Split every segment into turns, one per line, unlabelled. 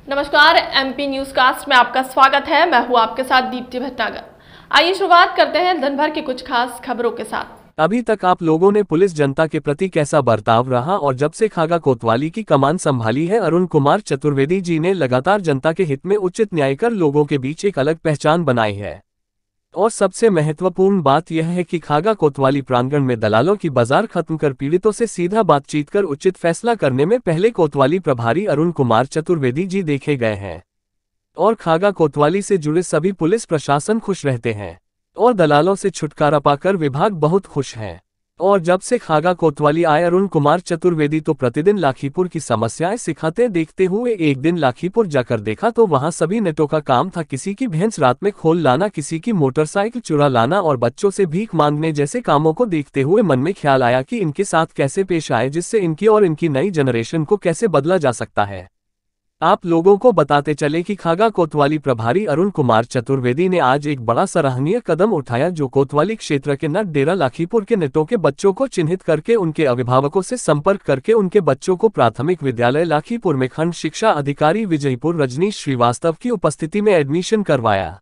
नमस्कार, MP news cast में आपका स्वागत है। मैं हूं आपके साथ दीप्ति भटनागर। आइए शुरुआत करते हैं दिन भर की कुछ खास खबरों के साथ।
अभी तक आप लोगों ने पुलिस जनता के प्रति कैसा बर्ताव रहा और जब से खागा कोतवाली की कमान संभाली है अरुण कुमार चतुर्वेदी जी ने लगातार जनता के हित में उचित न्याय कर लोगों के बीच एक अलग पहचान बनाई है। और सबसे महत्वपूर्ण बात यह है कि खागा कोतवाली प्रांगण में दलालों की बाजार खत्म कर पीड़ितों से सीधा बातचीत कर उचित फैसला करने में पहले कोतवाली प्रभारी अरुण कुमार चतुर्वेदी जी देखे गए हैं। और खागा कोतवाली से जुड़े सभी पुलिस प्रशासन खुश रहते हैं और दलालों से छुटकारा पाकर विभाग बहुत खुश है। और जब से खागा कोतवाली आए अरुण कुमार चतुर्वेदी तो प्रतिदिन लाखीपुर की समस्याएं सिखाते देखते हुए एक दिन लाखीपुर जाकर देखा तो वहां सभी नेटों का काम था। किसी की भैंस रात में खोल लाना, किसी की मोटरसाइकिल चुरा लाना और बच्चों से भीख मांगने जैसे कामों को देखते हुए मन में ख्याल आया कि इनके साथ कैसे पेश आए, जिससे इनकी और इनकी नई जनरेशन को कैसे बदला जा सकता है। आप लोगों को बताते चले कि खागा कोतवाली प्रभारी अरुण कुमार चतुर्वेदी ने आज एक बड़ा सराहनीय कदम उठाया, जो कोतवाली क्षेत्र के नट डेरा लाखीपुर के नेटों के बच्चों को चिन्हित करके उनके अभिभावकों से संपर्क करके उनके बच्चों को प्राथमिक विद्यालय लाखीपुर में खंड शिक्षा अधिकारी विजयपुर रजनीश श्रीवास्तव की उपस्थिति में एडमिशन करवाया।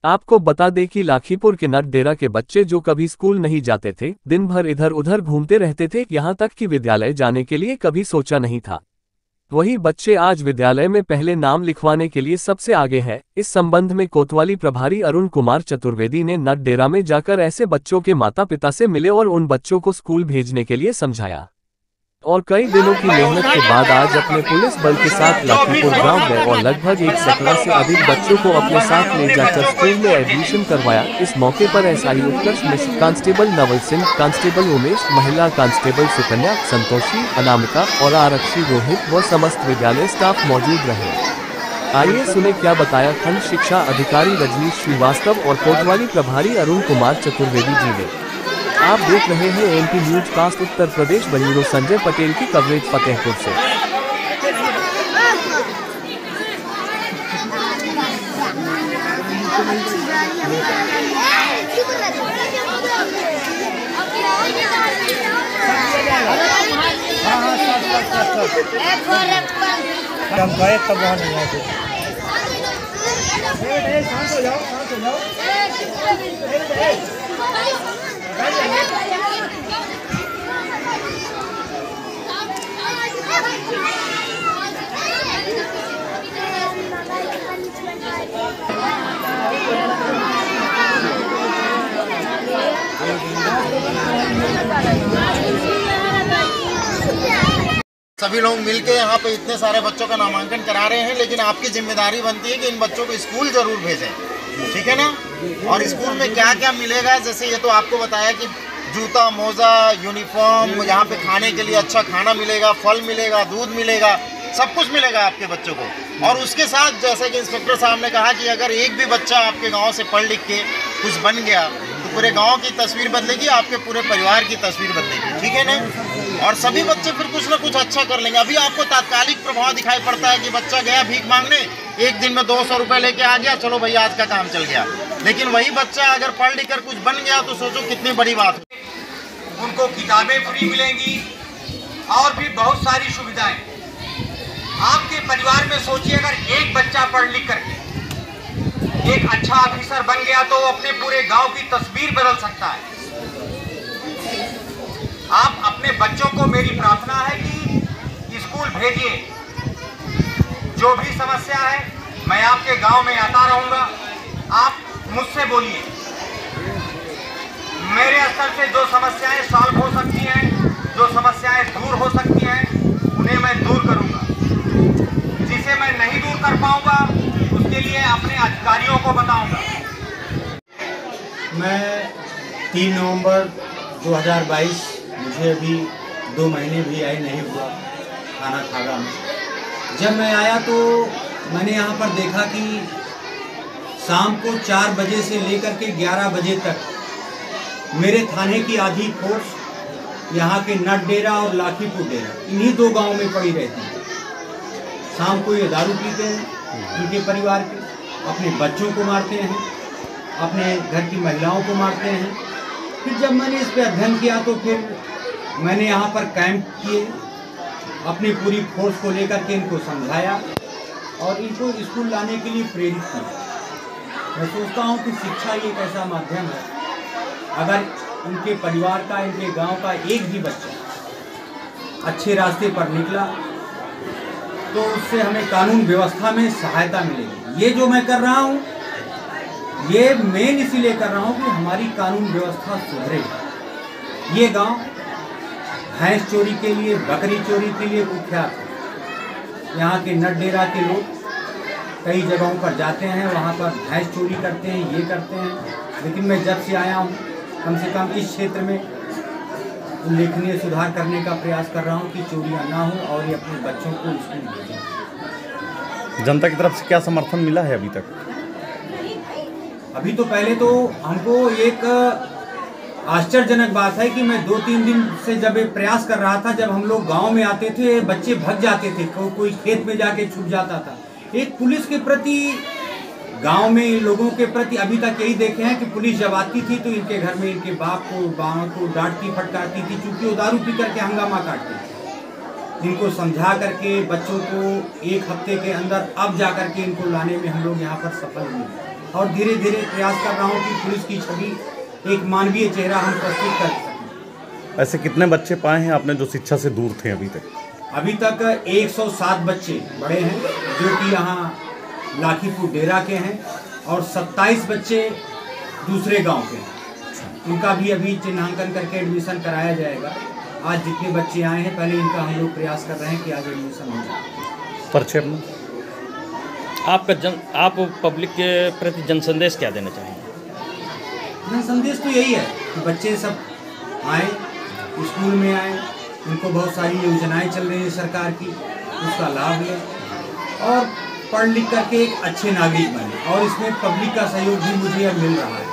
आपको बता दें कि लाखीपुर के नट डेरा के बच्चे जो कभी स्कूल नहीं जाते थे, दिन भर इधर उधर घूमते रहते थे, यहाँ तक कि विद्यालय जाने के लिए कभी सोचा नहीं था, वही बच्चे आज विद्यालय में पहले नाम लिखवाने के लिए सबसे आगे है। इस संबंध में कोतवाली प्रभारी अरुण कुमार चतुर्वेदी ने नट डेरा में जाकर ऐसे बच्चों के माता पिता से मिले और उन बच्चों को स्कूल भेजने के लिए समझाया। और कई दिनों की मेहनत के बाद आज अपने पुलिस बल के साथ लाखीपुर गांव गए और लगभग 1 सैकड़ा से अधिक बच्चों को अपने साथ ले जाकर स्कूल में एडमिशन करवाया। इस मौके पर एसआई उत्कर्ष मिश्र, कांस्टेबल नवल सिंह, कांस्टेबल उमेश, महिला कांस्टेबल सुकन्या, संतोषी, अनामिका और आरक्षी रोहित व समस्त विद्यालय स्टाफ मौजूद रहे। आइए सुने क्या बताया खंड शिक्षा अधिकारी रजनीश श्रीवास्तव और कोतवाली प्रभारी अरुण कुमार चतुर्वेदी जी ने। आप देख रहे हैं MP news cast Uttar Pradesh. Bureau Sanjay Patel की कवरेज फतेहपुर से।
सभी लोग मिलके यहाँ पे इतने सारे बच्चों का नामांकन करा रहे हैं, लेकिन आपकी जिम्मेदारी बनती है कि इन बच्चों को स्कूल जरूर भेजें, ठीक है ना। और स्कूल में क्या क्या मिलेगा, जैसे ये तो आपको बताया कि जूता, मोजा, यूनिफॉर्म, यहाँ पे खाने के लिए अच्छा खाना मिलेगा, फल मिलेगा, दूध मिलेगा, सब कुछ मिलेगा आपके बच्चों को। और उसके साथ जैसे कि इंस्पेक्टर साहब ने कहा कि अगर एक भी बच्चा आपके गाँव से पढ़ लिख के कुछ बन गया तो पूरे गाँव की तस्वीर बदलेगी, आपके पूरे परिवार की तस्वीर बदलेगी, ठीक है ना। और सभी बच्चे फिर कुछ ना कुछ अच्छा कर लेंगे। अभी आपको तात्कालिक प्रभाव दिखाई पड़ता है कि बच्चा गया भीख मांगने, एक दिन में 200 रुपये लेके आ गया, चलो भैया आज का काम चल गया। लेकिन वही बच्चा अगर पढ़ लिख कर कुछ बन गया तो सोचो कितनी बड़ी बात हो।
उनको किताबें फ्री मिलेंगी और भी बहुत सारी सुविधाएं। आपके परिवार में सोचिए, अगर एक बच्चा पढ़ लिख करके एक अच्छा ऑफिसर बन गया तो अपने पूरे गांव की तस्वीर बदल सकता है। आप अपने बच्चों को, मेरी प्रार्थना है कि स्कूल भेजिए। जो भी समस्या है मैं आपके गांव में आता रहूंगा, आप मुझसे बोलिए। मेरे स्तर से जो समस्याएं सॉल्व हो सकती हैं, जो समस्याएं दूर हो सकती हैं, उन्हें मैं दूर करूंगा। जिसे मैं नहीं दूर कर पाऊंगा उसके लिए अपने अधिकारियों को बताऊंगा।
मैं 3 नवंबर 2022, मुझे अभी 2 महीने भी आए नहीं हुआ थाना खागा में। जब मैं आया तो मैंने यहाँ पर देखा कि शाम को 4 बजे से लेकर के 11 बजे तक मेरे थाने की आधी फोर्स यहाँ के नट डेरा और लाखीपुर डेरा, इन्हीं 2 गांव में पड़ी रहती है। शाम को ये दारू पीते हैं, उनके परिवार के अपने बच्चों को मारते हैं, अपने घर की महिलाओं को मारते हैं। फिर जब मैंने इस पर अध्ययन किया तो फिर मैंने यहाँ पर कैंप किए, अपनी पूरी फोर्स को लेकर के इनको समझाया और इनको स्कूल लाने के लिए प्रेरित किया। मैं सोचता हूँ कि शिक्षा ही एक ऐसा माध्यम है, अगर इनके परिवार का, इनके गांव का एक भी बच्चा अच्छे रास्ते पर निकला तो उससे हमें कानून व्यवस्था में सहायता मिलेगी। ये जो मैं कर रहा हूँ ये मेन इसीलिए कर रहा हूँ कि हमारी कानून व्यवस्था सुधरे। ये गांव भैंस चोरी के लिए, बकरी चोरी के लिए कुख्यात है। यहाँ के नट डेरा के लोग कई जगहों पर जाते हैं, वहाँ पर भैंस चोरी करते हैं, ये करते हैं। लेकिन मैं जब से आया हूँ कम से कम इस क्षेत्र में उल्लेखनीय सुधार करने का प्रयास कर रहा हूँ कि चोरियाँ ना हो और ये अपने बच्चों को स्कूल भेजें।
जनता की तरफ से क्या समर्थन मिला है अभी तक?
अभी तो पहले तो हमको एक आश्चर्यजनक बात है कि मैं 2-3 दिन से जब ये प्रयास कर रहा था, जब हम लोग गांव में आते थे बच्चे भग जाते थे, कोई खेत में जाके छुप जाता था। एक पुलिस के प्रति, गांव में लोगों के प्रति अभी तक यही देखे हैं कि पुलिस जब आती थी तो इनके घर में इनके बाप को, माँ को डांटती फटकारती थी, चूँकि वो दारू पी करके हंगामा काटते थे। इनको समझा करके बच्चों को 1 हफ्ते के अंदर अब जा करके इनको लाने में हम लोग यहाँ पर सफल हुए और धीरे धीरे प्रयास कर रहा हूँ कि पुलिस की छवि, एक मानवीय चेहरा हम प्रस्तुत कर सकें।
ऐसे कितने बच्चे पाए हैं आपने जो शिक्षा से दूर थे अभी तक?
अभी तक 107 बच्चे बड़े हैं जो कि यहाँ लाखीपुर डेरा के हैं और 27 बच्चे दूसरे गांव के हैं। उनका भी अभी चिन्हांकन करके एडमिशन कराया जाएगा। आज जितने बच्चे आए हैं पहले इनका हम लोग प्रयास कर रहे हैं कि आज एडमिशन हो जाए।
परिचय में
आप पब्लिक के प्रति जन संदेश क्या देना चाहेंगे?
जन संदेश तो यही है कि बच्चे सब आए, स्कूल में आए, उनको बहुत सारी योजनाएं चल रही हैं सरकार की, उसका लाभ लें और पढ़ लिख करके एक अच्छे नागरिक बने। और इसमें पब्लिक का सहयोग भी मुझे अब मिल रहा है।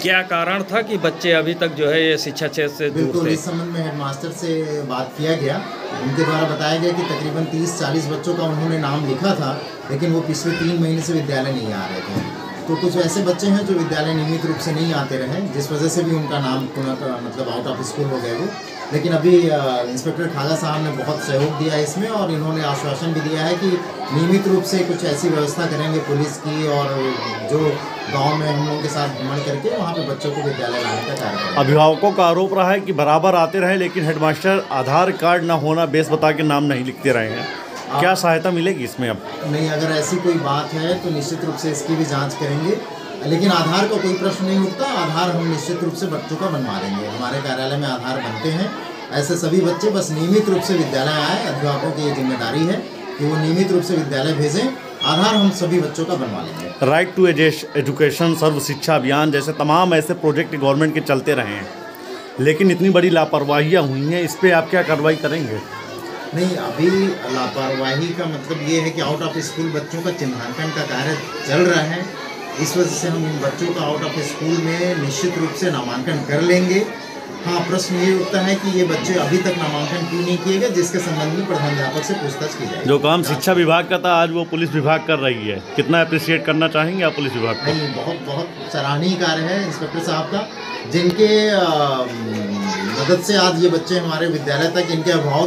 क्या कारण था कि बच्चे अभी तक जो है ये शिक्षा क्षेत्र से दूर
बिल्कुल,
थे?
इस संबंध में हेडमास्टर से बात किया गया। उनके द्वारा बताया गया कि तकरीबन 30-40 बच्चों का उन्होंने नाम लिखा था, लेकिन वो पिछले 3 महीने से विद्यालय नहीं आ रहे थे। तो कुछ ऐसे बच्चे हैं जो विद्यालय नियमित रूप से नहीं आते रहे, जिस वजह से भी उनका नाम पुनः मतलब आउट ऑफ स्कूल हो गए वो। लेकिन अभी इंस्पेक्टर खागा साहब ने बहुत सहयोग दिया इसमें और इन्होंने आश्वासन भी दिया है कि नियमित रूप से कुछ ऐसी व्यवस्था करेंगे पुलिस की, और जो गांव में हम लोगों के साथ भ्रमण करके वहाँ पे बच्चों को विद्यालय लाने का कार्य करेंगे।
अभिभावकों का आरोप रहा है कि बराबर आते रहे लेकिन हेडमास्टर आधार कार्ड ना होना बेस बता के नाम नहीं लिखते रहे हैं। क्या सहायता मिलेगी इसमें अब?
नहीं, अगर ऐसी कोई बात है तो निश्चित रूप से इसकी भी जांच करेंगे, लेकिन आधार का कोई प्रश्न नहीं उठता। आधार हम निश्चित रूप से बच्चों का बनवा देंगे। हमारे कार्यालय में आधार बनते हैं। ऐसे सभी बच्चे बस नियमित रूप से विद्यालय आए। अभिभावकों की ये जिम्मेदारी है कि वो नियमित रूप से विद्यालय भेजें। आधार हम सभी बच्चों का बनवा लेंगे।
राइट टू एजुकेशन, सर्व शिक्षा अभियान जैसे तमाम ऐसे प्रोजेक्ट गवर्नमेंट के चलते रहे हैं, लेकिन इतनी बड़ी लापरवाहियाँ हुई हैं, इस पर आप क्या कार्रवाई करेंगे?
नहीं, अभी लापरवाही का मतलब ये है कि आउट ऑफ स्कूल बच्चों का चिन्हांकन का कार्य चल रहा है। इस वजह से हम इन बच्चों का आउट ऑफ स्कूल में निश्चित रूप से नामांकन कर लेंगे। हाँ, प्रश्न ये उठता है कि ये बच्चे अभी तक नामांकन क्यों नहीं किए गए, जिसके संबंध में प्रधानाध्यापक से पूछताछ की जाएगी।
जो काम शिक्षा विभाग का था आज वो पुलिस विभाग कर रही है, कितना अप्रिशिएट करना चाहेंगे आप पुलिस विभाग को?
नहीं, बहुत बहुत सराहनीय कार्य है इंस्पेक्टर साहब का, जिनके मदद से आज ये बच्चे हमारे विद्यालय तक, इनके अभाव